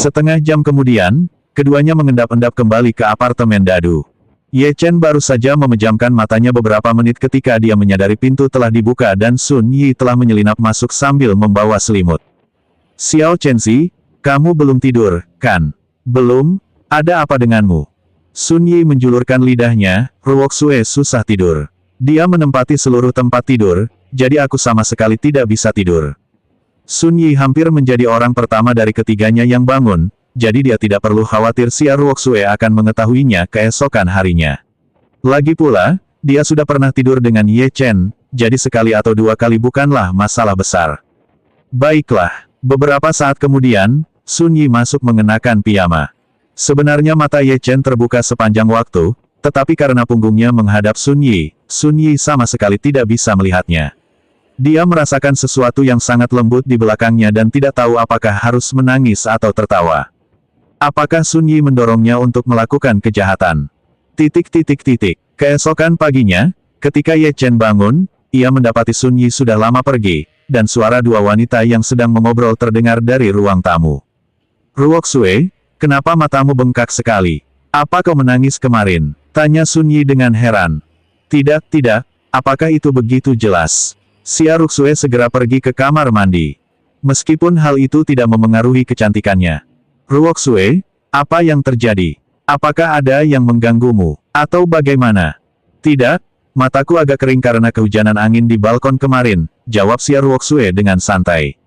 Setengah jam kemudian, keduanya mengendap-endap kembali ke apartemen Dadu. Ye Chen baru saja memejamkan matanya beberapa menit ketika dia menyadari pintu telah dibuka dan Sun Yi telah menyelinap masuk sambil membawa selimut. Xiao Chenzi, kamu belum tidur, kan? Belum? Ada apa denganmu? Sun Yi menjulurkan lidahnya, Ruoxue susah tidur. Dia menempati seluruh tempat tidur, jadi aku sama sekali tidak bisa tidur. Sun Yi hampir menjadi orang pertama dari ketiganya yang bangun, jadi dia tidak perlu khawatir si Ruoxue akan mengetahuinya keesokan harinya. Lagi pula, dia sudah pernah tidur dengan Ye Chen, jadi sekali atau dua kali bukanlah masalah besar. Baiklah, beberapa saat kemudian, Sun Yi masuk mengenakan piyama. Sebenarnya mata Ye Chen terbuka sepanjang waktu, tetapi karena punggungnya menghadap Sun Yi sama sekali tidak bisa melihatnya. Dia merasakan sesuatu yang sangat lembut di belakangnya dan tidak tahu apakah harus menangis atau tertawa. Apakah Sun Yi mendorongnya untuk melakukan kejahatan? Keesokan paginya, ketika Ye Chen bangun, ia mendapati Sun Yi sudah lama pergi, dan suara dua wanita yang sedang mengobrol terdengar dari ruang tamu. Ruoxue, kenapa matamu bengkak sekali? Apa kau menangis kemarin? Tanya Sun Yi dengan heran. Tidak, apakah itu begitu jelas? Si Ruoxue segera pergi ke kamar mandi. Meskipun hal itu tidak memengaruhi kecantikannya. Ruoxue, apa yang terjadi? Apakah ada yang mengganggumu? Atau bagaimana? Tidak, mataku agak kering karena kehujanan angin di balkon kemarin, jawab si Ruoxue dengan santai.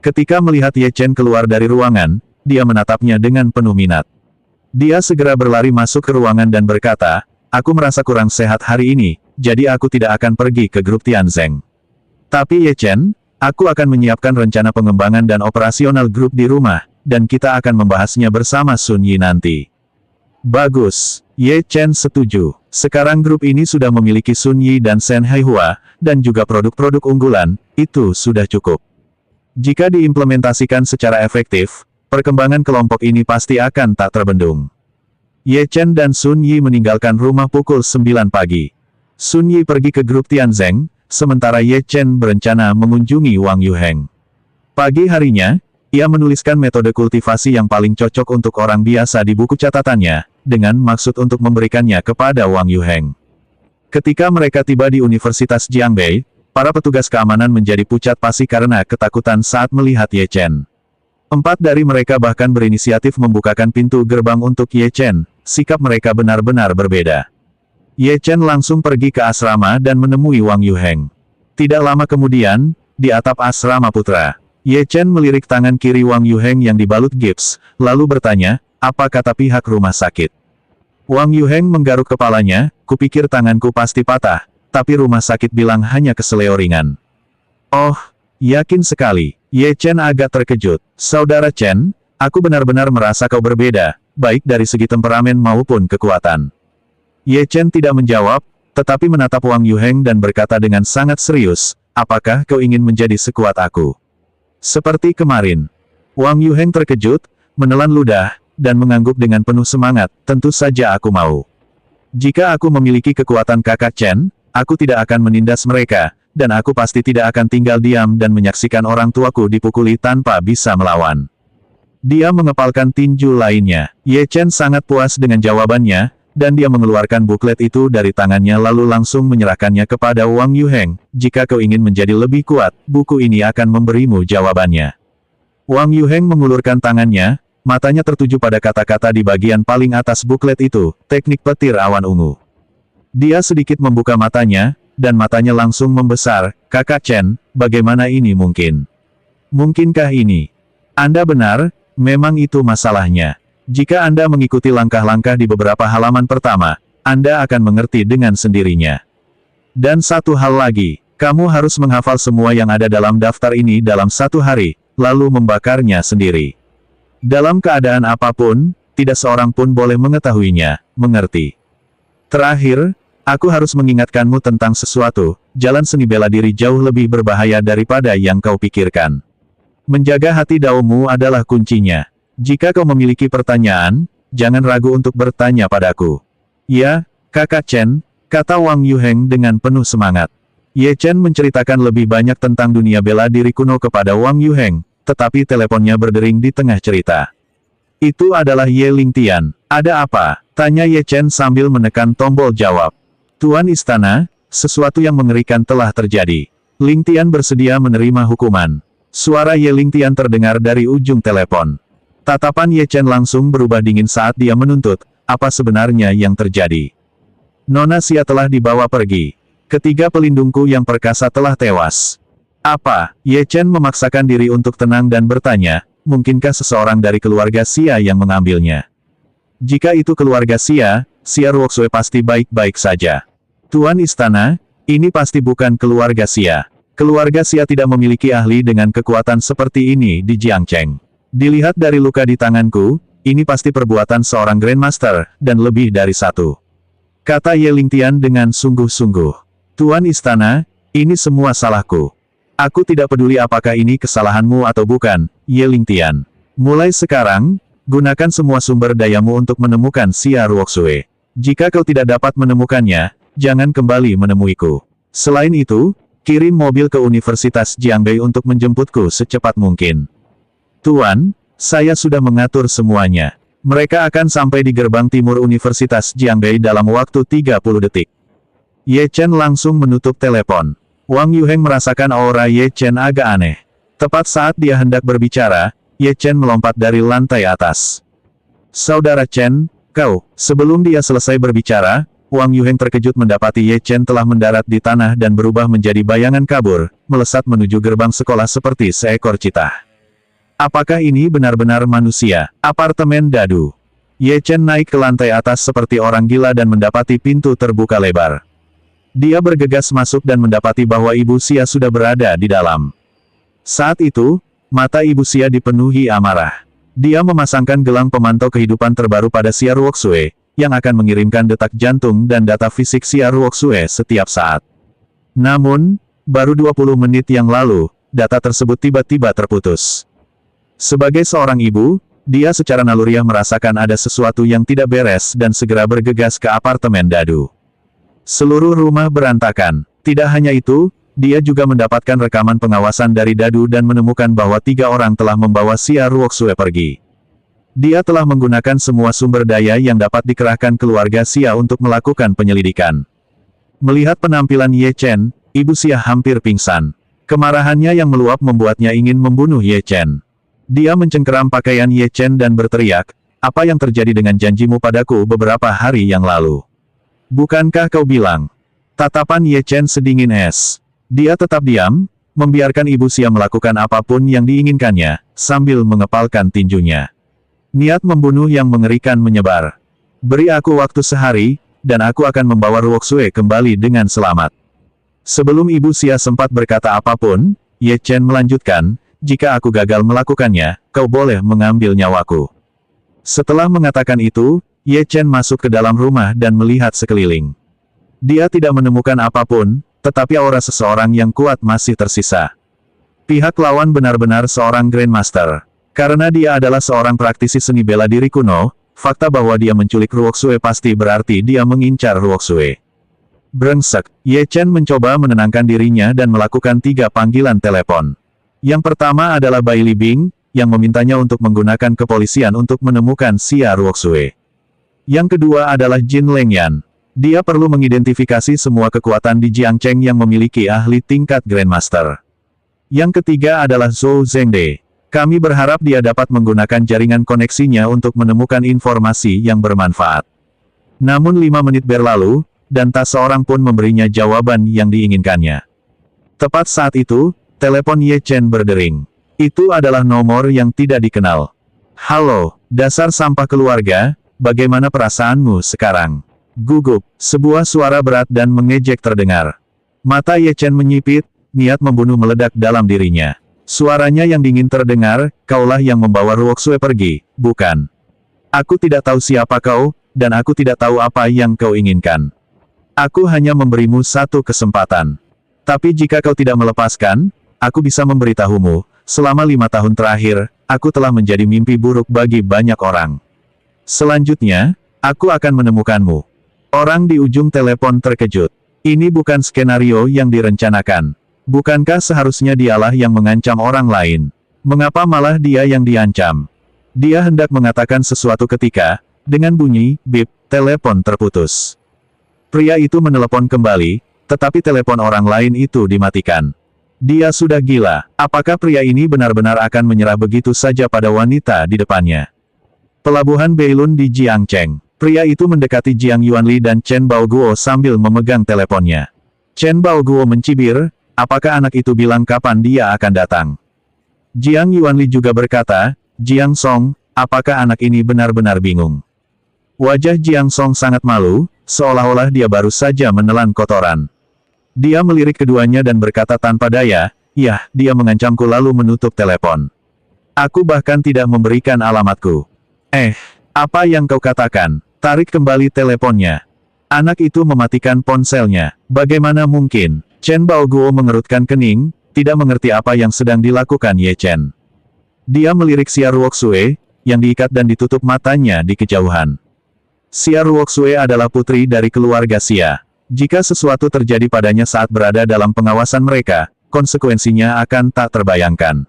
Ketika melihat Ye Chen keluar dari ruangan, dia menatapnya dengan penuh minat. Dia segera berlari masuk ke ruangan dan berkata, aku merasa kurang sehat hari ini, jadi aku tidak akan pergi ke grup Tianzeng. Tapi Ye Chen, aku akan menyiapkan rencana pengembangan dan operasional grup di rumah, dan kita akan membahasnya bersama Sun Yi nanti. Bagus, Ye Chen setuju. Sekarang grup ini sudah memiliki Sun Yi dan Shen Haihua, dan juga produk-produk unggulan, itu sudah cukup. Jika diimplementasikan secara efektif, perkembangan kelompok ini pasti akan tak terbendung. Ye Chen dan Sun Yi meninggalkan rumah pukul 9 pagi. Sun Yi pergi ke grup Tianzeng, sementara Ye Chen berencana mengunjungi Wang Yuheng. Pagi harinya, ia menuliskan metode kultivasi yang paling cocok untuk orang biasa di buku catatannya, dengan maksud untuk memberikannya kepada Wang Yuheng. Ketika mereka tiba di Universitas Jiangbei, para petugas keamanan menjadi pucat pasi karena ketakutan saat melihat Ye Chen. 4 dari mereka bahkan berinisiatif membukakan pintu gerbang untuk Ye Chen, sikap mereka benar-benar berbeda. Ye Chen langsung pergi ke asrama dan menemui Wang Yuheng. Tidak lama kemudian, di atap asrama putra, Ye Chen melirik tangan kiri Wang Yuheng yang dibalut gips, lalu bertanya, apa kata pihak rumah sakit? Wang Yuheng menggaruk kepalanya, kupikir tanganku pasti patah, tapi rumah sakit bilang hanya keseleo ringan. Oh, yakin sekali. Ye Chen agak terkejut. Saudara Chen, aku benar-benar merasa kau berbeda, baik dari segi temperamen maupun kekuatan. Ye Chen tidak menjawab, tetapi menatap Wang Yuheng dan berkata dengan sangat serius, apakah kau ingin menjadi sekuat aku? Seperti kemarin. Wang Yuheng terkejut, menelan ludah, dan mengangguk dengan penuh semangat, tentu saja aku mau. Jika aku memiliki kekuatan kakak Chen, aku tidak akan menindas mereka, dan aku pasti tidak akan tinggal diam dan menyaksikan orang tuaku dipukuli tanpa bisa melawan. Dia mengepalkan tinju lainnya. Ye Chen sangat puas dengan jawabannya, dan dia mengeluarkan buklet itu dari tangannya lalu langsung menyerahkannya kepada Wang Yuheng. Jika kau ingin menjadi lebih kuat, buku ini akan memberimu jawabannya. Wang Yuheng mengulurkan tangannya, matanya tertuju pada kata-kata di bagian paling atas buklet itu, teknik petir awan ungu. Dia sedikit membuka matanya, dan matanya langsung membesar, kakak Chen, bagaimana ini mungkin? Mungkinkah ini? Anda benar, memang itu masalahnya. Jika Anda mengikuti langkah-langkah di beberapa halaman pertama, Anda akan mengerti dengan sendirinya. Dan satu hal lagi, kamu harus menghafal semua yang ada dalam daftar ini dalam 1 hari, lalu membakarnya sendiri. Dalam keadaan apapun, tidak seorang pun boleh mengetahuinya, mengerti? Terakhir, aku harus mengingatkanmu tentang sesuatu, jalan seni bela diri jauh lebih berbahaya daripada yang kau pikirkan. Menjaga hati Daomu adalah kuncinya. Jika kau memiliki pertanyaan, jangan ragu untuk bertanya padaku. Ya, kakak Chen, kata Wang Yuheng dengan penuh semangat. Ye Chen menceritakan lebih banyak tentang dunia bela diri kuno kepada Wang Yuheng, tetapi teleponnya berdering di tengah cerita. Itu adalah Ye Lingtian. Ada apa? Tanya Ye Chen sambil menekan tombol jawab. Tuan Istana, sesuatu yang mengerikan telah terjadi. Lingtian bersedia menerima hukuman. Suara Ye Lingtian terdengar dari ujung telepon. Tatapan Ye Chen langsung berubah dingin saat dia menuntut, apa sebenarnya yang terjadi. Nona Xia telah dibawa pergi. Ketiga pelindungku yang perkasa telah tewas. Apa? Ye Chen memaksakan diri untuk tenang dan bertanya, mungkinkah seseorang dari keluarga Xia yang mengambilnya? Jika itu keluarga Xia, Xia Ruoxue pasti baik-baik saja. Tuan Istana, ini pasti bukan keluarga Xia. Keluarga Xia tidak memiliki ahli dengan kekuatan seperti ini di Jiangcheng. Dilihat dari luka di tanganku, ini pasti perbuatan seorang Grandmaster, dan lebih dari satu. Kata Ye Lingtian dengan sungguh-sungguh. Tuan Istana, ini semua salahku. Aku tidak peduli apakah ini kesalahanmu atau bukan, Ye Lingtian. Mulai sekarang, gunakan semua sumber dayamu untuk menemukan Xia Ruoxue. Jika kau tidak dapat menemukannya, jangan kembali menemuiku. Selain itu, kirim mobil ke Universitas Jiangbei untuk menjemputku secepat mungkin. Tuan, saya sudah mengatur semuanya. Mereka akan sampai di gerbang timur Universitas Jiangbei dalam waktu 30 detik. Ye Chen langsung menutup telepon. Wang Yuheng merasakan aura Ye Chen agak aneh. Tepat saat dia hendak berbicara, Ye Chen melompat dari lantai atas. Saudara Chen, kau, sebelum dia selesai berbicara, Wang Yuheng terkejut mendapati Ye Chen telah mendarat di tanah dan berubah menjadi bayangan kabur, melesat menuju gerbang sekolah seperti seekor citah. Apakah ini benar-benar manusia? Apartemen Dadu. Ye Chen naik ke lantai atas seperti orang gila dan mendapati pintu terbuka lebar. Dia bergegas masuk dan mendapati bahwa Ibu Xia sudah berada di dalam. Saat itu, mata Ibu Xia dipenuhi amarah. Dia memasangkan gelang pemantau kehidupan terbaru pada Xia Ruoxue, yang akan mengirimkan detak jantung dan data fisik Xia Ruoxue setiap saat. Namun, baru 20 menit yang lalu, data tersebut tiba-tiba terputus. Sebagai seorang ibu, dia secara naluriah merasakan ada sesuatu yang tidak beres dan segera bergegas ke apartemen Dadu. Seluruh rumah berantakan. Tidak hanya itu, dia juga mendapatkan rekaman pengawasan dari Dadu dan menemukan bahwa 3 orang telah membawa Xia Ruoxue pergi. Dia telah menggunakan semua sumber daya yang dapat dikerahkan keluarga Xia untuk melakukan penyelidikan. Melihat penampilan Ye Chen, Ibu Xia hampir pingsan. Kemarahannya yang meluap membuatnya ingin membunuh Ye Chen. Dia mencengkeram pakaian Ye Chen dan berteriak, apa yang terjadi dengan janjimu padaku beberapa hari yang lalu? Bukankah kau bilang? Tatapan Ye Chen sedingin es. Dia tetap diam, membiarkan Ibu Xia melakukan apapun yang diinginkannya, sambil mengepalkan tinjunya. Niat membunuh yang mengerikan menyebar. Beri aku waktu sehari, dan aku akan membawa Ruoxue kembali dengan selamat. Sebelum Ibu Xia sempat berkata apapun, Ye Chen melanjutkan, jika aku gagal melakukannya, kau boleh mengambil nyawaku. Setelah mengatakan itu, Ye Chen masuk ke dalam rumah dan melihat sekeliling. Dia tidak menemukan apapun, tetapi aura seseorang yang kuat masih tersisa. Pihak lawan benar-benar seorang Grandmaster. Karena dia adalah seorang praktisi seni bela diri kuno, fakta bahwa dia menculik Ruoxue pasti berarti dia mengincar Ruoxue. Brengsek, Ye Chen mencoba menenangkan dirinya dan melakukan 3 panggilan telepon. Yang pertama adalah Bai Li Bing, yang memintanya untuk menggunakan kepolisian untuk menemukan Xia Ruoxue. Yang kedua adalah Jin Lengyan. Dia perlu mengidentifikasi semua kekuatan di Jiangcheng yang memiliki ahli tingkat Grandmaster. Yang ketiga adalah Zhou Zhengde. Kami berharap dia dapat menggunakan jaringan koneksinya untuk menemukan informasi yang bermanfaat. Namun 5 menit berlalu, dan tak seorang pun memberinya jawaban yang diinginkannya. Tepat saat itu, telepon Ye Chen berdering. Itu adalah nomor yang tidak dikenal. Halo, dasar sampah keluarga, bagaimana perasaanmu sekarang? Gugup, sebuah suara berat dan mengejek terdengar. Mata Ye Chen menyipit, niat membunuh meledak dalam dirinya. Suaranya yang dingin terdengar, kaulah yang membawa Ruoxue pergi, bukan? Aku tidak tahu siapa kau, dan aku tidak tahu apa yang kau inginkan. Aku hanya memberimu satu kesempatan. Tapi jika kau tidak melepaskan, aku bisa memberitahumu, selama 5 tahun terakhir, aku telah menjadi mimpi buruk bagi banyak orang. Selanjutnya, aku akan menemukanmu. Orang di ujung telepon terkejut. Ini bukan skenario yang direncanakan. Bukankah seharusnya dialah yang mengancam orang lain? Mengapa malah dia yang diancam? Dia hendak mengatakan sesuatu ketika, dengan bunyi, bip, telepon terputus. Pria itu menelepon kembali, tetapi telepon orang lain itu dimatikan. Dia sudah gila. Apakah pria ini benar-benar akan menyerah begitu saja pada wanita di depannya? Pelabuhan Beilun di Jiangcheng. Pria itu mendekati Jiang Yuanli dan Chen Baoguo sambil memegang teleponnya. Chen Baoguo mencibir, apakah anak itu bilang kapan dia akan datang? Jiang Yuanli juga berkata, Jiang Song, apakah anak ini benar-benar bingung? Wajah Jiang Song sangat malu, seolah-olah dia baru saja menelan kotoran. Dia melirik keduanya dan berkata tanpa daya, "Yah, dia mengancamku lalu menutup telepon. Aku bahkan tidak memberikan alamatku." Apa yang kau katakan? Tarik kembali teleponnya. Anak itu mematikan ponselnya. Bagaimana mungkin? Chen Baoguo mengerutkan kening, tidak mengerti apa yang sedang dilakukan Ye Chen. Dia melirik Xia Ruoxue, yang diikat dan ditutup matanya di kejauhan. Xia Ruoxue adalah putri dari keluarga Xia. Jika sesuatu terjadi padanya saat berada dalam pengawasan mereka, konsekuensinya akan tak terbayangkan.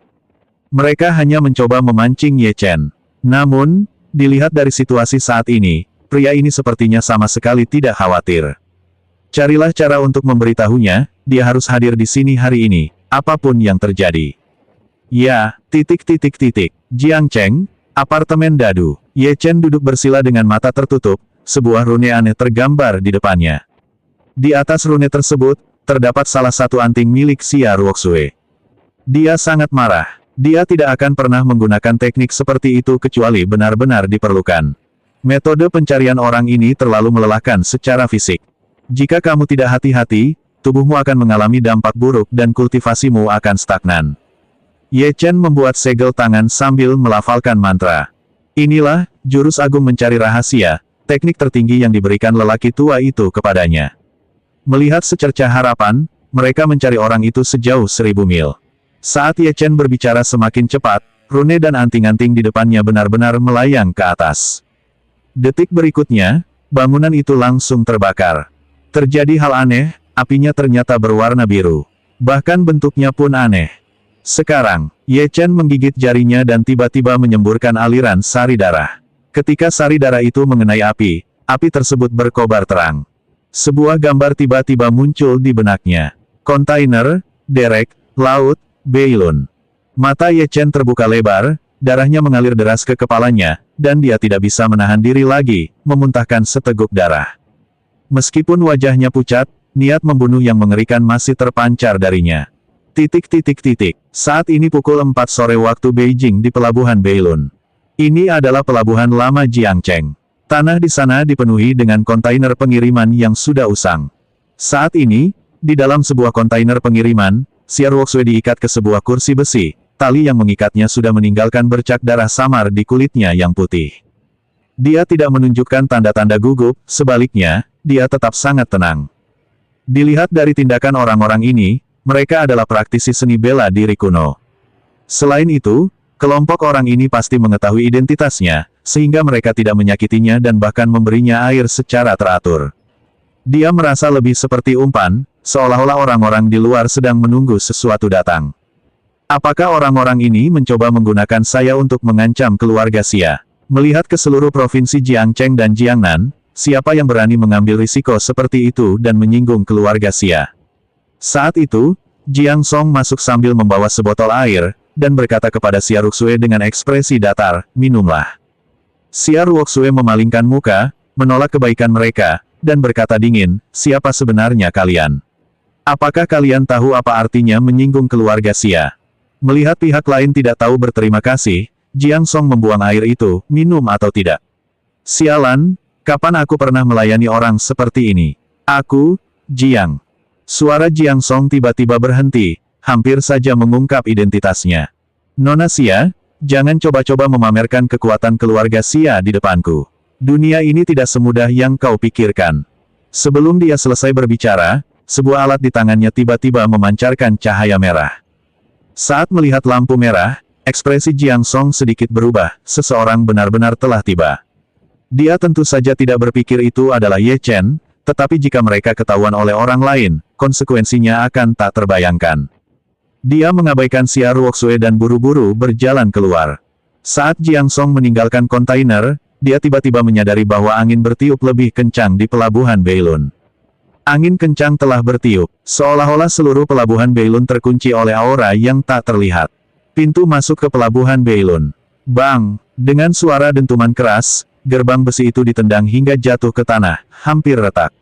Mereka hanya mencoba memancing Ye Chen. Namun, dilihat dari situasi saat ini, pria ini sepertinya sama sekali tidak khawatir. Carilah cara untuk memberitahunya, dia harus hadir di sini hari ini, apapun yang terjadi. Ya, Jiangcheng, apartemen dadu. Ye Chen duduk bersila dengan mata tertutup, sebuah rune aneh tergambar di depannya. Di atas rune tersebut, terdapat salah satu anting milik Xia Ruoxue. Dia sangat marah. Dia tidak akan pernah menggunakan teknik seperti itu kecuali benar-benar diperlukan. Metode pencarian orang ini terlalu melelahkan secara fisik. Jika kamu tidak hati-hati, tubuhmu akan mengalami dampak buruk dan kultivasimu akan stagnan. Ye Chen membuat segel tangan sambil melafalkan mantra. Inilah, jurus agung mencari rahasia, teknik tertinggi yang diberikan lelaki tua itu kepadanya. Melihat secercah harapan, mereka mencari orang itu sejauh 1000 mil. Saat Ye Chen berbicara semakin cepat, rune dan anting-anting di depannya benar-benar melayang ke atas. Detik berikutnya, bangunan itu langsung terbakar. Terjadi hal aneh, apinya ternyata berwarna biru. Bahkan bentuknya pun aneh. Sekarang, Ye Chen menggigit jarinya dan tiba-tiba menyemburkan aliran sari darah. Ketika sari darah itu mengenai api, api tersebut berkobar terang. Sebuah gambar tiba-tiba muncul di benaknya. Kontainer, derek, laut, Beilun. Mata Ye Chen terbuka lebar, darahnya mengalir deras ke kepalanya, dan dia tidak bisa menahan diri lagi, memuntahkan seteguk darah. Meskipun wajahnya pucat, niat membunuh yang mengerikan masih terpancar darinya. Saat ini pukul 4 sore waktu Beijing di pelabuhan Beilun. Ini adalah pelabuhan lama Jiangcheng. Tanah di sana dipenuhi dengan kontainer pengiriman yang sudah usang. Saat ini, di dalam sebuah kontainer pengiriman, Xia Ruoxue diikat ke sebuah kursi besi. Tali yang mengikatnya sudah meninggalkan bercak darah samar di kulitnya yang putih. Dia tidak menunjukkan tanda-tanda gugup, sebaliknya, dia tetap sangat tenang. Dilihat dari tindakan orang-orang ini, mereka adalah praktisi seni bela diri kuno. Selain itu, kelompok orang ini pasti mengetahui identitasnya, sehingga mereka tidak menyakitinya dan bahkan memberinya air secara teratur. Dia merasa lebih seperti umpan, seolah-olah orang-orang di luar sedang menunggu sesuatu datang. Apakah orang-orang ini mencoba menggunakan saya untuk mengancam keluarga Xia? Melihat ke seluruh provinsi Jiangcheng dan Jiangnan, siapa yang berani mengambil risiko seperti itu dan menyinggung keluarga Xia? Saat itu, Jiang Song masuk sambil membawa sebotol air, dan berkata kepada Xia Ruoxue dengan ekspresi datar, "Minumlah." Xia Ruoxue memalingkan muka, menolak kebaikan mereka, dan berkata dingin, "Siapa sebenarnya kalian? Apakah kalian tahu apa artinya menyinggung keluarga Xia?" Melihat pihak lain tidak tahu berterima kasih, Jiang Song membuang air itu, minum atau tidak. "Sialan, kapan aku pernah melayani orang seperti ini? Aku, Jiang." Suara Jiang Song tiba-tiba berhenti, hampir saja mengungkap identitasnya. "Nona Xia, jangan coba-coba memamerkan kekuatan keluarga Xia di depanku. Dunia ini tidak semudah yang kau pikirkan." Sebelum dia selesai berbicara, sebuah alat di tangannya tiba-tiba memancarkan cahaya merah. Saat melihat lampu merah, ekspresi Jiang Song sedikit berubah, seseorang benar-benar telah tiba. Dia tentu saja tidak berpikir itu adalah Ye Chen, tetapi jika mereka ketahuan oleh orang lain, konsekuensinya akan tak terbayangkan. Dia mengabaikan Xia Ruoxue dan buru-buru berjalan keluar. Saat Jiang Song meninggalkan kontainer, dia tiba-tiba menyadari bahwa angin bertiup lebih kencang di pelabuhan Beilun. Angin kencang telah bertiup, seolah-olah seluruh pelabuhan Beilun terkunci oleh aura yang tak terlihat. Pintu masuk ke pelabuhan Beilun. Bang! Dengan suara dentuman keras, gerbang besi itu ditendang hingga jatuh ke tanah, hampir retak.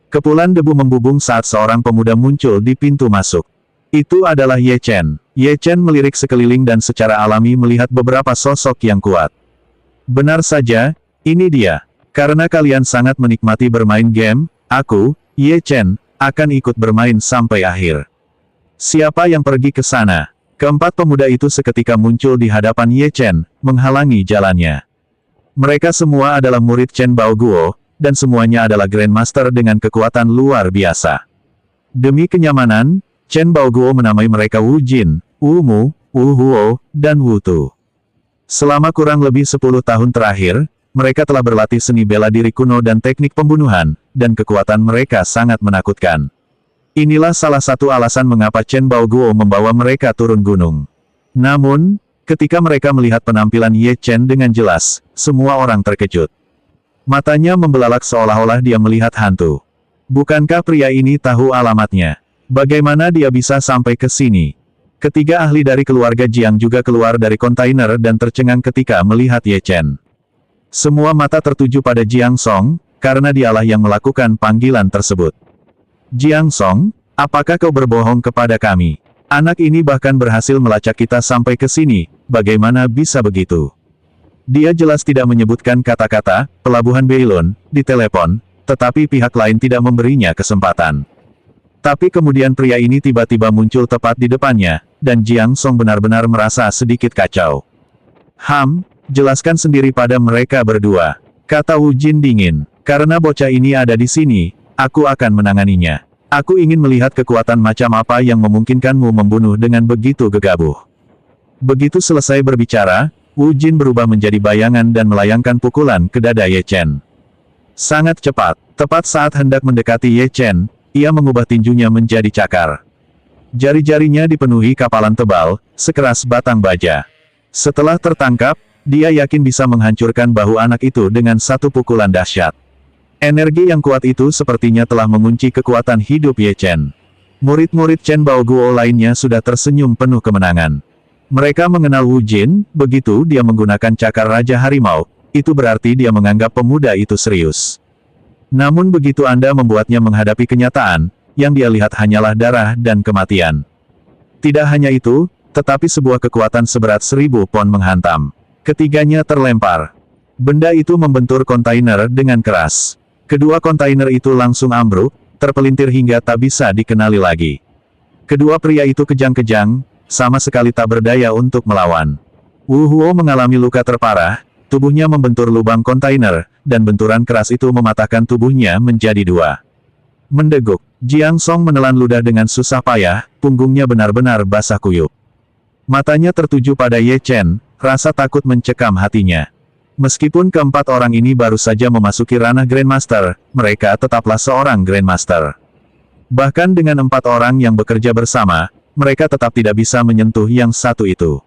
Kepulan debu membubung saat seorang pemuda muncul di pintu masuk. Itu adalah Ye Chen. Ye Chen melirik sekeliling dan secara alami melihat beberapa sosok yang kuat. Benar saja, ini dia. Karena kalian sangat menikmati bermain game, aku, Ye Chen, akan ikut bermain sampai akhir. Siapa yang pergi ke sana? Keempat pemuda itu seketika muncul di hadapan Ye Chen, menghalangi jalannya. Mereka semua adalah murid Chen Baoguo, dan semuanya adalah Grandmaster dengan kekuatan luar biasa. Demi kenyamanan, Chen Baoguo menamai mereka Wu Jin, Wu Mu, Wu Huo, dan Wu Tu. Selama kurang lebih 10 tahun terakhir, mereka telah berlatih seni bela diri kuno dan teknik pembunuhan, dan kekuatan mereka sangat menakutkan. Inilah salah satu alasan mengapa Chen Baoguo membawa mereka turun gunung. Namun, ketika mereka melihat penampilan Ye Chen dengan jelas, semua orang terkejut. Matanya membelalak seolah-olah dia melihat hantu. Bukankah pria ini tahu alamatnya? Bagaimana dia bisa sampai ke sini? Ketiga ahli dari keluarga Jiang juga keluar dari kontainer dan tercengang ketika melihat Ye Chen. Semua mata tertuju pada Jiang Song, karena dialah yang melakukan panggilan tersebut. Jiang Song, apakah kau berbohong kepada kami? Anak ini bahkan berhasil melacak kita sampai ke sini, bagaimana bisa begitu? Dia jelas tidak menyebutkan kata-kata, pelabuhan Beilun, di telepon, tetapi pihak lain tidak memberinya kesempatan. Tapi kemudian pria ini tiba-tiba muncul tepat di depannya, dan Jiang Song benar-benar merasa sedikit kacau. Jelaskan sendiri pada mereka berdua, kata Wu Jin dingin. Karena bocah ini ada di sini, aku akan menanganinya. Aku ingin melihat kekuatan macam apa yang memungkinkanmu membunuh dengan begitu gegabah. Begitu selesai berbicara, Wu Jin berubah menjadi bayangan dan melayangkan pukulan ke dada Ye Chen. Sangat cepat, tepat saat hendak mendekati Ye Chen, ia mengubah tinjunya menjadi cakar. Jari-jarinya dipenuhi kapalan tebal, sekeras batang baja. Setelah tertangkap, dia yakin bisa menghancurkan bahu anak itu dengan satu pukulan dahsyat. Energi yang kuat itu sepertinya telah mengunci kekuatan hidup Ye Chen. Murid-murid Chen Baoguo lainnya sudah tersenyum penuh kemenangan. Mereka mengenal Wu Jin, begitu dia menggunakan cakar Raja Harimau, itu berarti dia menganggap pemuda itu serius. Namun begitu Anda membuatnya menghadapi kenyataan, yang dia lihat hanyalah darah dan kematian. Tidak hanya itu, tetapi sebuah kekuatan seberat 1000 pon menghantam. Ketiganya terlempar. Benda itu membentur kontainer dengan keras. Kedua kontainer itu langsung ambruk, terpelintir hingga tak bisa dikenali lagi. Kedua pria itu kejang-kejang, sama sekali tak berdaya untuk melawan. Wu Huo mengalami luka terparah, tubuhnya membentur lubang kontainer, dan benturan keras itu mematahkan tubuhnya menjadi dua. Mendeguk, Jiang Song menelan ludah dengan susah payah, punggungnya benar-benar basah kuyup. Matanya tertuju pada Ye Chen, rasa takut mencekam hatinya. Meskipun keempat orang ini baru saja memasuki ranah Grandmaster, mereka tetaplah seorang Grandmaster. Bahkan dengan 4 orang yang bekerja bersama, mereka tetap tidak bisa menyentuh yang satu itu.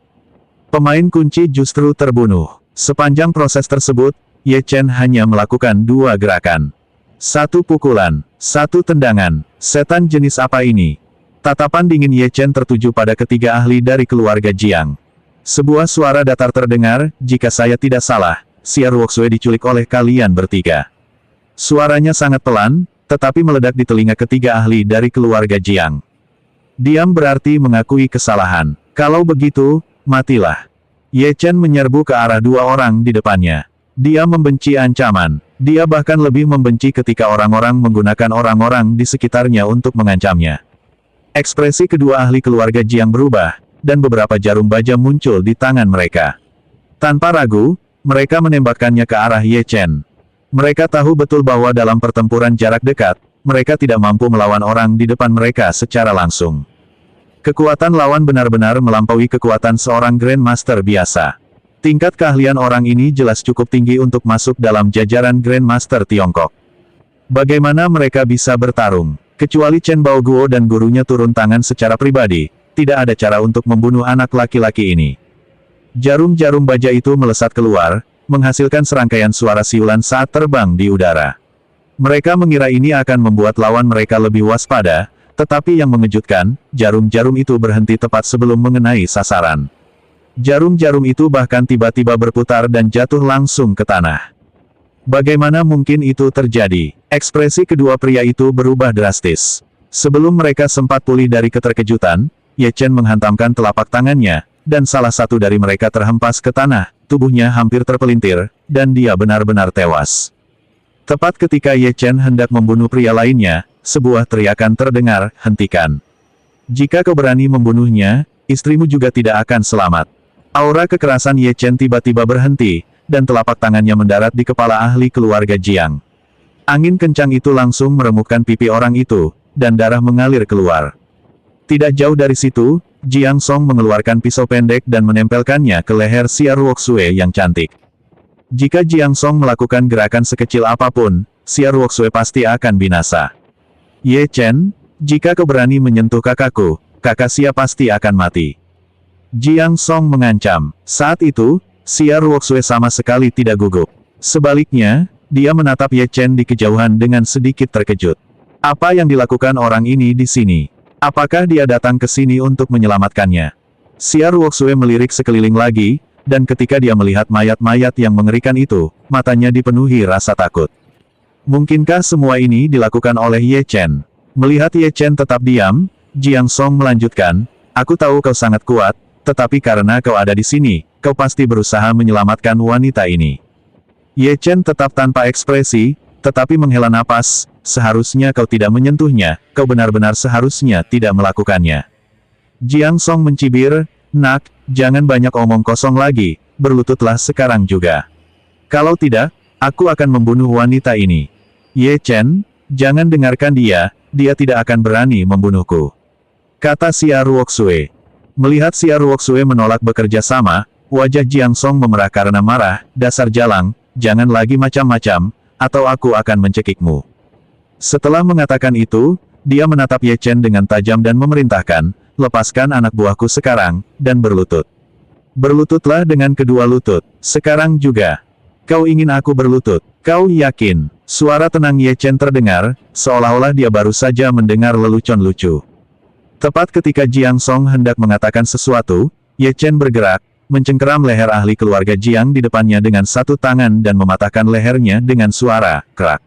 Pemain kunci justru terbunuh. Sepanjang proses tersebut, Ye Chen hanya melakukan 2 gerakan. 1 pukulan, 1 tendangan. Setan jenis apa ini? Tatapan dingin Ye Chen tertuju pada ketiga ahli dari keluarga Jiang. Sebuah suara datar terdengar, jika saya tidak salah, Xia Ruoxue diculik oleh kalian bertiga. Suaranya sangat pelan, tetapi meledak di telinga ketiga ahli dari keluarga Jiang. Diam berarti mengakui kesalahan. Kalau begitu, matilah. Ye Chen menyerbu ke arah 2 orang di depannya. Dia membenci ancaman. Dia bahkan lebih membenci ketika orang-orang menggunakan orang-orang di sekitarnya untuk mengancamnya. Ekspresi kedua ahli keluarga Jiang berubah, dan beberapa jarum baja muncul di tangan mereka. Tanpa ragu, mereka menembakkannya ke arah Ye Chen. Mereka tahu betul bahwa dalam pertempuran jarak dekat, mereka tidak mampu melawan orang di depan mereka secara langsung. Kekuatan lawan benar-benar melampaui kekuatan seorang Grandmaster biasa. Tingkat keahlian orang ini jelas cukup tinggi untuk masuk dalam jajaran Grandmaster Tiongkok. Bagaimana mereka bisa bertarung? Kecuali Chen Baoguo dan gurunya turun tangan secara pribadi, tidak ada cara untuk membunuh anak laki-laki ini. Jarum-jarum baja itu melesat keluar, menghasilkan serangkaian suara siulan saat terbang di udara. Mereka mengira ini akan membuat lawan mereka lebih waspada, tetapi yang mengejutkan, jarum-jarum itu berhenti tepat sebelum mengenai sasaran. Jarum-jarum itu bahkan tiba-tiba berputar dan jatuh langsung ke tanah. Bagaimana mungkin itu terjadi? Ekspresi kedua pria itu berubah drastis. Sebelum mereka sempat pulih dari keterkejutan, Ye Chen menghantamkan telapak tangannya, dan salah satu dari mereka terhempas ke tanah, tubuhnya hampir terpelintir, dan dia benar-benar tewas. Tepat ketika Ye Chen hendak membunuh pria lainnya, sebuah teriakan terdengar, "Hentikan. Jika kau berani membunuhnya, istrimu juga tidak akan selamat." Aura kekerasan Ye Chen tiba-tiba berhenti, dan telapak tangannya mendarat di kepala ahli keluarga Jiang. Angin kencang itu langsung meremukkan pipi orang itu, dan darah mengalir keluar. Tidak jauh dari situ, Jiang Song mengeluarkan pisau pendek dan menempelkannya ke leher Xia Ruoxue yang cantik. Jika Jiang Song melakukan gerakan sekecil apapun, Xia Ruoxue pasti akan binasa. "Ye Chen, jika kau berani menyentuh kakakku, kakak Xia pasti akan mati." Jiang Song mengancam. Saat itu, Xia Ruoxue sama sekali tidak gugup. Sebaliknya, dia menatap Ye Chen di kejauhan dengan sedikit terkejut. Apa yang dilakukan orang ini di sini? Apakah dia datang ke sini untuk menyelamatkannya? Xia Ruoxue melirik sekeliling lagi, dan ketika dia melihat mayat-mayat yang mengerikan itu, matanya dipenuhi rasa takut. Mungkinkah semua ini dilakukan oleh Ye Chen? Melihat Ye Chen tetap diam, Jiang Song melanjutkan, "Aku tahu kau sangat kuat, tetapi karena kau ada di sini, kau pasti berusaha menyelamatkan wanita ini." Ye Chen tetap tanpa ekspresi, tetapi menghela napas, "Seharusnya kau tidak menyentuhnya, kau benar-benar seharusnya tidak melakukannya." Jiang Song mencibir, "Nak, jangan banyak omong kosong lagi, berlututlah sekarang juga. Kalau tidak, aku akan membunuh wanita ini." "Ye Chen, jangan dengarkan dia, dia tidak akan berani membunuhku," kata Xia Ruoxue. Melihat Xia Ruoxue menolak bekerja sama, wajah Jiang Song memerah karena marah, "Dasar jalang, jangan lagi macam-macam, atau aku akan mencekikmu." Setelah mengatakan itu, dia menatap Ye Chen dengan tajam dan memerintahkan, "Lepaskan anak buahku sekarang, dan berlutut." "Berlututlah dengan kedua lutut, sekarang juga." "Kau ingin aku berlutut? Kau yakin?" Suara tenang Ye Chen terdengar, seolah-olah dia baru saja mendengar lelucon lucu. Tepat ketika Jiang Song hendak mengatakan sesuatu, Ye Chen bergerak, mencengkeram leher ahli keluarga Jiang di depannya dengan satu tangan dan mematahkan lehernya dengan suara "krak".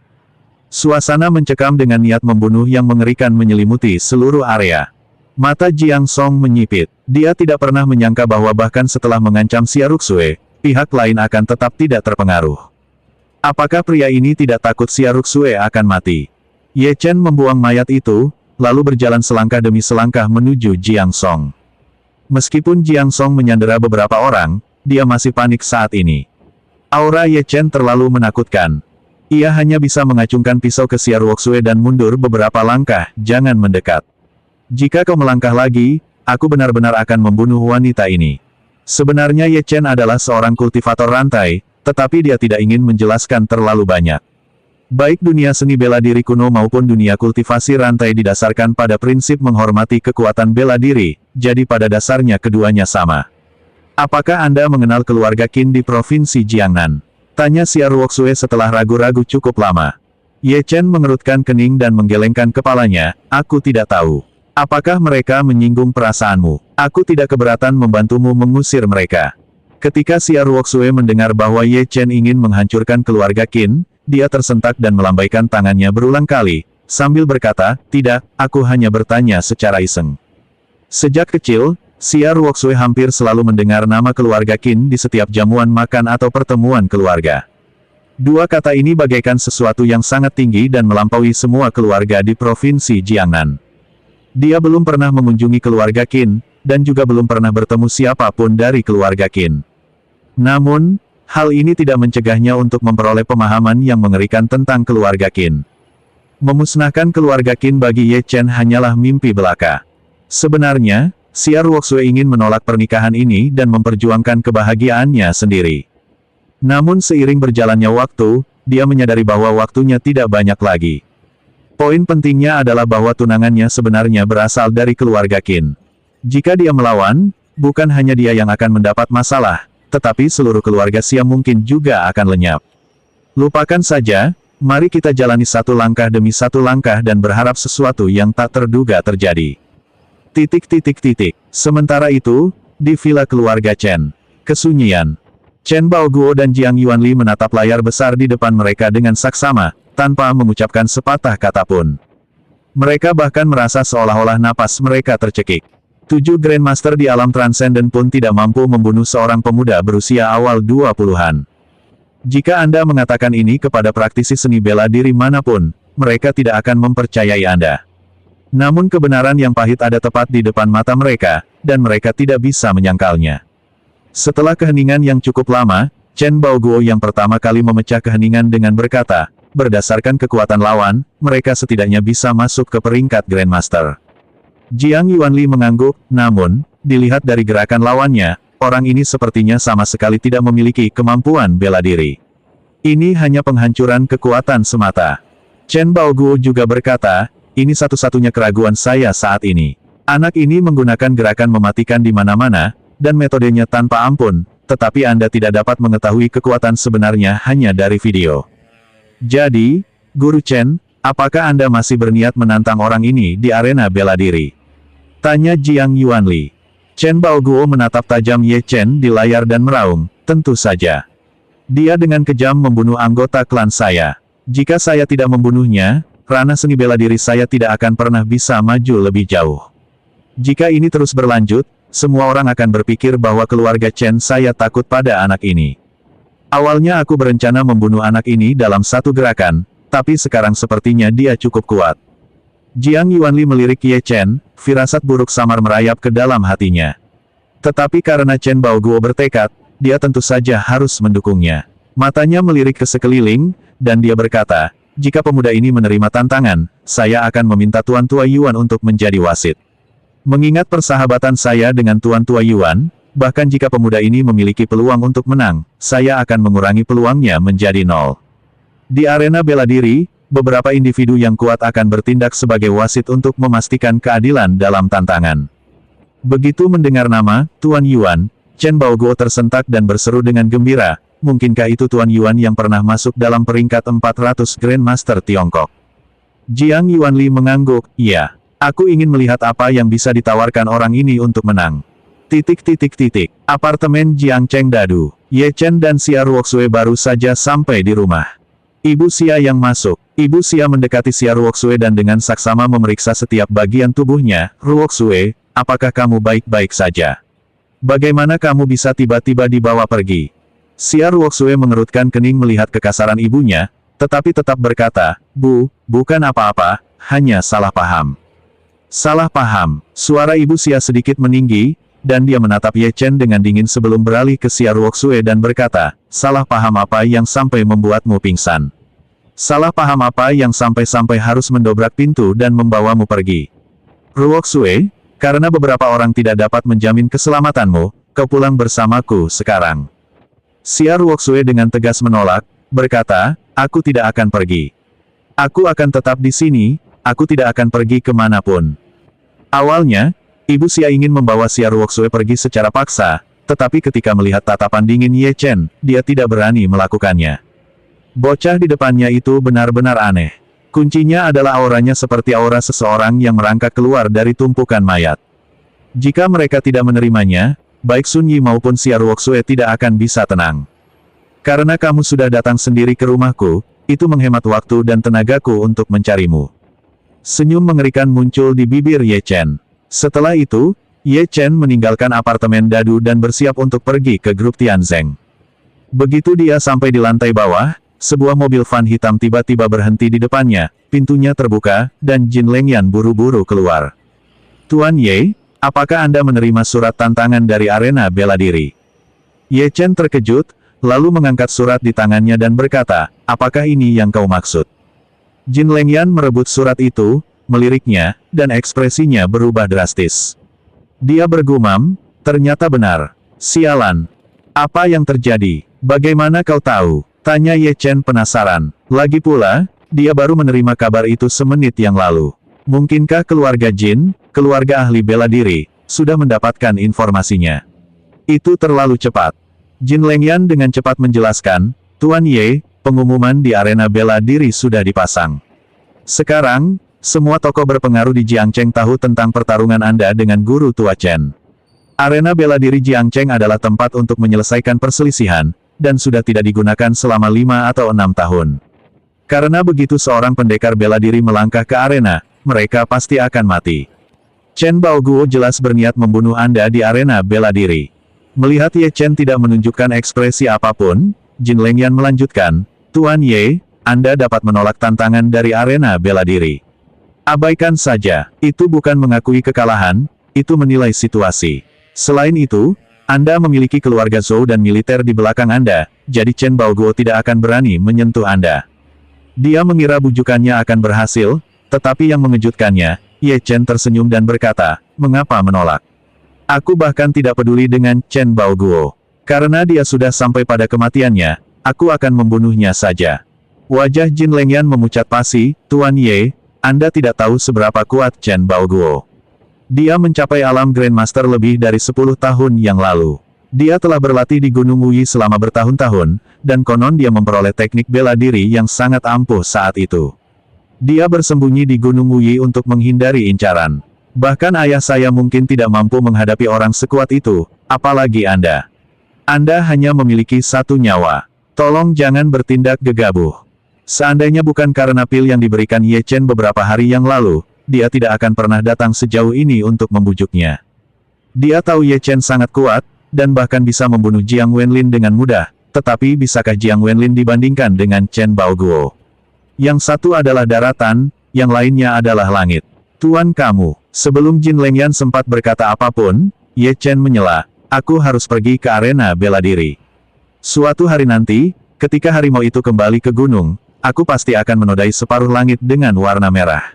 Suasana mencekam dengan niat membunuh yang mengerikan menyelimuti seluruh area. Mata Jiang Song menyipit. Dia tidak pernah menyangka bahwa bahkan setelah mengancam Xia Ruoxue, pihak lain akan tetap tidak terpengaruh. Apakah pria ini tidak takut Xia Ruoxue akan mati? Ye Chen membuang mayat itu, lalu berjalan selangkah demi selangkah menuju Jiang Song. Meskipun Jiang Song menyandera beberapa orang, dia masih panik saat ini. Aura Ye Chen terlalu menakutkan. Ia hanya bisa mengacungkan pisau ke Xia Ruoxue dan mundur beberapa langkah, "Jangan mendekat. Jika kau melangkah lagi, aku benar-benar akan membunuh wanita ini." Sebenarnya Ye Chen adalah seorang kultivator rantai, tetapi dia tidak ingin menjelaskan terlalu banyak. Baik dunia seni bela diri kuno maupun dunia kultivasi rantai didasarkan pada prinsip menghormati kekuatan bela diri, jadi pada dasarnya keduanya sama. "Apakah Anda mengenal keluarga Qin di Provinsi Jiangnan?" tanya Xia Ruoxue setelah ragu-ragu cukup lama. Ye Chen mengerutkan kening dan menggelengkan kepalanya, "Aku tidak tahu. Apakah mereka menyinggung perasaanmu? Aku tidak keberatan membantumu mengusir mereka." Ketika Xia Ruoxue mendengar bahwa Ye Chen ingin menghancurkan keluarga Qin, dia tersentak dan melambaikan tangannya berulang kali, sambil berkata, "Tidak, aku hanya bertanya secara iseng." Sejak kecil, Xia Ruoxue hampir selalu mendengar nama keluarga Qin di setiap jamuan makan atau pertemuan keluarga. Dua kata ini bagaikan sesuatu yang sangat tinggi dan melampaui semua keluarga di Provinsi Jiangnan. Dia belum pernah mengunjungi keluarga Qin, dan juga belum pernah bertemu siapapun dari keluarga Qin. Namun, hal ini tidak mencegahnya untuk memperoleh pemahaman yang mengerikan tentang keluarga Qin. Memusnahkan keluarga Qin bagi Ye Chen hanyalah mimpi belaka. Sebenarnya, Xia Ruoxue ingin menolak pernikahan ini dan memperjuangkan kebahagiaannya sendiri. Namun seiring berjalannya waktu, dia menyadari bahwa waktunya tidak banyak lagi. Poin pentingnya adalah bahwa tunangannya sebenarnya berasal dari keluarga Qin. Jika dia melawan, bukan hanya dia yang akan mendapat masalah, tetapi seluruh keluarga Xia mungkin juga akan lenyap. Lupakan saja, mari kita jalani satu langkah demi satu langkah dan berharap sesuatu yang tak terduga terjadi. Sementara itu, di villa keluarga Chen. Kesunyian. Chen Baoguo dan Jiang Yuanli menatap layar besar di depan mereka dengan saksama, tanpa mengucapkan sepatah kata pun. Mereka bahkan merasa seolah-olah napas mereka tercekik. 7 Grandmaster di alam transenden pun tidak mampu membunuh seorang pemuda berusia awal 20-an. Jika Anda mengatakan ini kepada praktisi seni bela diri manapun, mereka tidak akan mempercayai Anda. Namun kebenaran yang pahit ada tepat di depan mata mereka, dan mereka tidak bisa menyangkalnya. Setelah keheningan yang cukup lama, Chen Baoguo yang pertama kali memecah keheningan dengan berkata, berdasarkan kekuatan lawan, mereka setidaknya bisa masuk ke peringkat Grandmaster. Jiang Yuanli mengangguk, namun, dilihat dari gerakan lawannya, orang ini sepertinya sama sekali tidak memiliki kemampuan bela diri. Ini hanya penghancuran kekuatan semata. Chen Baoguo juga berkata, ini satu-satunya keraguan saya saat ini. Anak ini menggunakan gerakan mematikan di mana-mana, dan metodenya tanpa ampun, tetapi Anda tidak dapat mengetahui kekuatan sebenarnya hanya dari video. Jadi, Guru Chen, apakah Anda masih berniat menantang orang ini di arena bela diri? Tanya Jiang Yuanli. Chen Baoguo menatap tajam Ye Chen di layar dan meraung, tentu saja. Dia dengan kejam membunuh anggota klan saya. Jika saya tidak membunuhnya, ranah seni bela diri saya tidak akan pernah bisa maju lebih jauh. Jika ini terus berlanjut, semua orang akan berpikir bahwa keluarga Chen saya takut pada anak ini. Awalnya aku berencana membunuh anak ini dalam satu gerakan, tapi sekarang sepertinya dia cukup kuat. Jiang Yuanli melirik Ye Chen, firasat buruk samar merayap ke dalam hatinya. Tetapi karena Chen Baoguo bertekad, dia tentu saja harus mendukungnya. Matanya melirik ke sekeliling, dan dia berkata, jika pemuda ini menerima tantangan, saya akan meminta Tuan Tua Yuan untuk menjadi wasit. Mengingat persahabatan saya dengan Tuan Tua Yuan, bahkan jika pemuda ini memiliki peluang untuk menang, saya akan mengurangi peluangnya menjadi 0. Di arena bela diri, beberapa individu yang kuat akan bertindak sebagai wasit untuk memastikan keadilan dalam tantangan. Begitu mendengar nama Tuan Yuan, Chen Baoguo tersentak dan berseru dengan gembira, mungkinkah itu Tuan Yuan yang pernah masuk dalam peringkat 400 Grandmaster Tiongkok? Jiang Yuanli mengangguk, iya. Aku ingin melihat apa yang bisa ditawarkan orang ini untuk menang. Apartemen Jiang Cheng Dadu. Ye Chen dan Xia Ruoxue baru saja sampai di rumah. Ibu Xia yang masuk. Ibu Xia mendekati Xia Ruoxue dan dengan saksama memeriksa setiap bagian tubuhnya. Ruoxue, apakah kamu baik-baik saja? Bagaimana kamu bisa tiba-tiba dibawa pergi? Xia Ruoxue mengerutkan kening melihat kekasaran ibunya, tetapi tetap berkata, Bu, bukan apa-apa, hanya salah paham. Salah paham. Suara ibu Xia sedikit meninggi, dan dia menatap Ye Chen dengan dingin sebelum beralih ke Xia Ruoxue dan berkata, salah paham apa yang sampai membuatmu pingsan? Salah paham apa yang sampai-sampai harus mendobrak pintu dan membawamu pergi? Ruoxue, karena beberapa orang tidak dapat menjamin keselamatanmu, kau pulang bersamaku sekarang. Xia Ruoxue dengan tegas menolak, berkata, aku tidak akan pergi. Aku akan tetap di sini, aku tidak akan pergi kemanapun. Awalnya, Ibu Xia ingin membawa Xia Ruoxue pergi secara paksa, tetapi ketika melihat tatapan dingin Ye Chen, dia tidak berani melakukannya. Bocah di depannya itu benar-benar aneh. Kuncinya adalah auranya seperti aura seseorang yang merangkak keluar dari tumpukan mayat. Jika mereka tidak menerimanya, baik Sun Yi maupun Xia Ruoxue tidak akan bisa tenang. Karena kamu sudah datang sendiri ke rumahku, itu menghemat waktu dan tenagaku untuk mencarimu. Senyum mengerikan muncul di bibir Ye Chen. Setelah itu, Ye Chen meninggalkan apartemen Dadu dan bersiap untuk pergi ke grup Tianzeng. Begitu dia sampai di lantai bawah, sebuah mobil van hitam tiba-tiba berhenti di depannya, pintunya terbuka, dan Jin Lengyan buru-buru keluar. Tuan Ye, apakah Anda menerima surat tantangan dari arena bela diri? Ye Chen terkejut, lalu mengangkat surat di tangannya dan berkata, apakah ini yang kau maksud? Jin Lengyan merebut surat itu, meliriknya, dan ekspresinya berubah drastis. Dia bergumam, ternyata benar. Sialan. Apa yang terjadi? Bagaimana kau tahu? Tanya Ye Chen penasaran. Lagi pula, dia baru menerima kabar itu semenit yang lalu. Mungkinkah keluarga Jin, keluarga ahli bela diri, sudah mendapatkan informasinya. Itu terlalu cepat. Jin Lengyan dengan cepat menjelaskan, Tuan Ye, pengumuman di arena bela diri sudah dipasang. Sekarang, semua tokoh berpengaruh di Jiangcheng tahu tentang pertarungan Anda dengan Guru Tua Chen. Arena bela diri Jiangcheng adalah tempat untuk menyelesaikan perselisihan, dan sudah tidak digunakan selama 5 atau 6 tahun. Karena begitu seorang pendekar bela diri melangkah ke arena, mereka pasti akan mati. Chen Baoguo jelas berniat membunuh Anda di arena bela diri. Melihat Ye Chen tidak menunjukkan ekspresi apapun, Jin Lengyan melanjutkan, Tuan Ye, Anda dapat menolak tantangan dari arena bela diri. Abaikan saja, itu bukan mengakui kekalahan, itu menilai situasi. Selain itu, Anda memiliki keluarga Zhou dan militer di belakang Anda, jadi Chen Baoguo tidak akan berani menyentuh Anda. Dia mengira bujukannya akan berhasil, tetapi yang mengejutkannya, Ye Chen tersenyum dan berkata, mengapa menolak? Aku bahkan tidak peduli dengan Chen Baoguo. Karena dia sudah sampai pada kematiannya, aku akan membunuhnya saja. Wajah Jin Lengyan memucat pasi, Tuan Ye, Anda tidak tahu seberapa kuat Chen Baoguo. Dia mencapai alam Grandmaster lebih dari 10 tahun yang lalu. Dia telah berlatih di Gunung Wuyi selama bertahun-tahun, dan konon dia memperoleh teknik bela diri yang sangat ampuh saat itu. Dia bersembunyi di Gunung Wuyi untuk menghindari incaran. Bahkan ayah saya mungkin tidak mampu menghadapi orang sekuat itu, apalagi Anda. Anda hanya memiliki 1 nyawa. Tolong jangan bertindak gegabah. Seandainya bukan karena pil yang diberikan Ye Chen beberapa hari yang lalu, dia tidak akan pernah datang sejauh ini untuk membujuknya. Dia tahu Ye Chen sangat kuat, dan bahkan bisa membunuh Jiang Wenlin dengan mudah, tetapi bisakah Jiang Wenlin dibandingkan dengan Chen Baoguo? Yang satu adalah daratan, yang lainnya adalah langit. Tuan kamu, sebelum Jin Lengyan sempat berkata apapun, Ye Chen menyela, aku harus pergi ke arena bela diri. Suatu hari nanti, ketika harimau itu kembali ke gunung, aku pasti akan menodai separuh langit dengan warna merah.